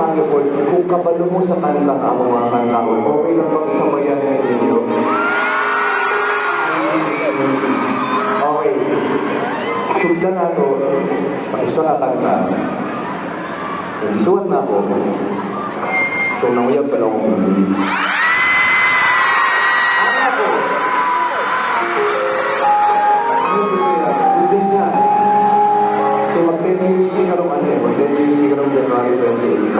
sa report, kung kabalo mo sa kantang ang mga kantaon, okay lang bang sabayan ninyo? Okay. Sulta na ito sa isa na kanta. Nagsuot na ako. Itong nanguyab pala akong hindi. Ano ako? Ano gusto niya? Hindi niya. Kaya mag-10 years ni karong ano eh. Mag-10 years ni karong January 28.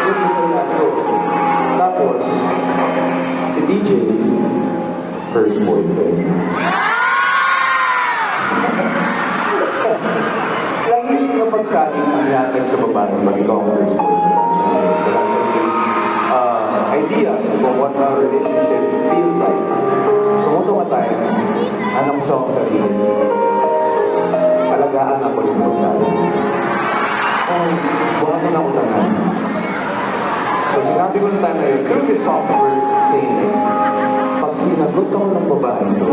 Ano gusto niya ito? Tapos, si DJ, first boyfriend. Lagi nga pagsaling ang yatag sa babae pag ikaw ang first boyfriend. Wala siyang idea kung what our relationship feels like. Sumuto ka tayo, anong song sa sarili. Alagaan ako yung pagsaling. Buhatan ako tangan. So sinabi ko na tayo na yun, through this software saying this, pag sinagot ako ng babae ito,